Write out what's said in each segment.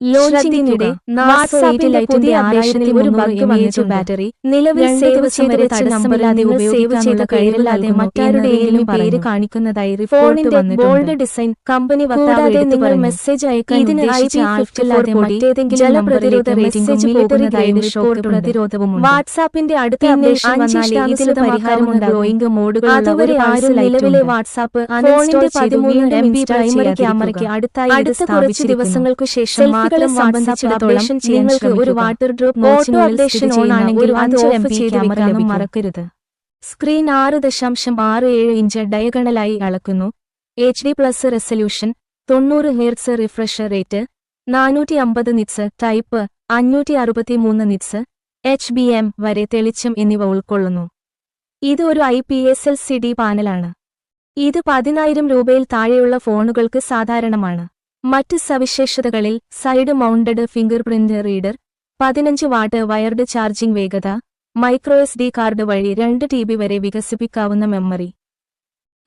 ലോഞ്ചിങ്ങിനിടെ വാട്സാപ്പിന്റെ പുതിയ അപ്ഡേഷനിൽ ഒരു ബഗ് വന്നിട്ടുണ്ട്. ബാറ്ററി നിലവിൽ സേവ് ചെയ്ത് വെച്ച നമ്പറില്ലാതെ സേവ് ചെയ്ത കഴിവില്ലാതെ മറ്റാരുടെയെങ്കിലും പേര് കാണിക്കുന്നതായി ഫോണിന്റെ ബോൾഡ് ഡിസൈൻ കമ്പനി വക്താവ് നിങ്ങൾ മെസ്സേജ് അയക്കാൻ ഇതിന് IP54 മറ്റേതെങ്കിലും ജലപ്രതിരോധ മെസ്സേജ് പോകുന്നതായി റിപ്പോർട്ട് പ്രതിരോധവും വാട്സാപ്പിന്റെ അടുത്ത അപ്ഡേഷൻ വന്നാൽ ഇതിന് പരിഹാരമുണ്ടാകും. മോഡുകൾ അതുവരെ ആരും നിലവിലെ വാട്സാപ്പ് ഫോണിന്റെ 13 MB പ്രൈമറി ക്യാമറയ്ക്ക് അടുത്ത കുറച്ച് ദിവസങ്ങൾക്കു ശേഷം സംബന്ധിച്ചിടത്തോളം നിങ്ങൾക്ക് ഒരു water drop auto updation on ആണെങ്കിൽ അത് ഓഫ് ചെയ്ത് വെക്കാനും മറക്കരുത്. സ്ക്രീൻ 6.67 ഇഞ്ച് ഡയഗണലായി അളക്കുന്നു. HD+ resolution, 90 Hz refresh rate, 450 nits, type 563 nits, HBM വരെ തെളിച്ചം എന്നിവ ഉൾക്കൊള്ളുന്നു. ഇത് ഒരു IPS LCD പാനലാണ്. ഇത് 10,000 രൂപയിൽ താഴെയുള്ള ഫോണുകൾക്ക് സാധാരണമാണ്. മറ്റ് സവിശേഷതകളിൽ side mounted finger print reader, 15 what wired charging വേഗത, മൈക്രോSD കാർഡ് വഴി 2 TB വരെ വികസിപ്പിക്കാവുന്ന മെമ്മറി,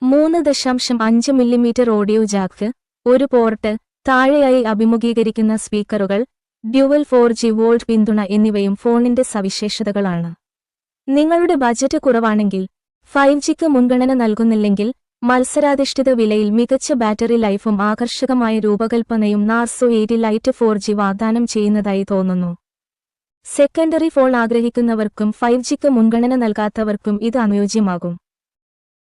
3.5 mm ഓഡിയോ ജാക്ക്, ഒരു പോർട്ട്, താഴെയായി അഭിമുഖീകരിക്കുന്ന സ്പീക്കറുകൾ, ഡ്യുവൽ 4G വോൾട്ട് പിന്തുണ എന്നിവയും ഫോണിന്റെ സവിശേഷതകളാണ്. നിങ്ങളുടെ ബജറ്റ് കുറവാണെങ്കിൽ 5Gക്ക് മുൻഗണന നൽകുന്നില്ലെങ്കിൽ മത്സരാധിഷ്ഠിത വിലയിൽ മികച്ച ബാറ്ററി ലൈഫും ആകർഷകമായ രൂപകൽപ്പനയും നാർസോ 8 ലൈറ്റ് 4G വാഗ്ദാനം ചെയ്യുന്നതായി തോന്നുന്നു. സെക്കൻഡറി ഫോൺ ആഗ്രഹിക്കുന്നവർക്കും 5Gക്ക് മുൻഗണന നൽകാത്തവർക്കും ഇത് അനുയോജ്യമാകും.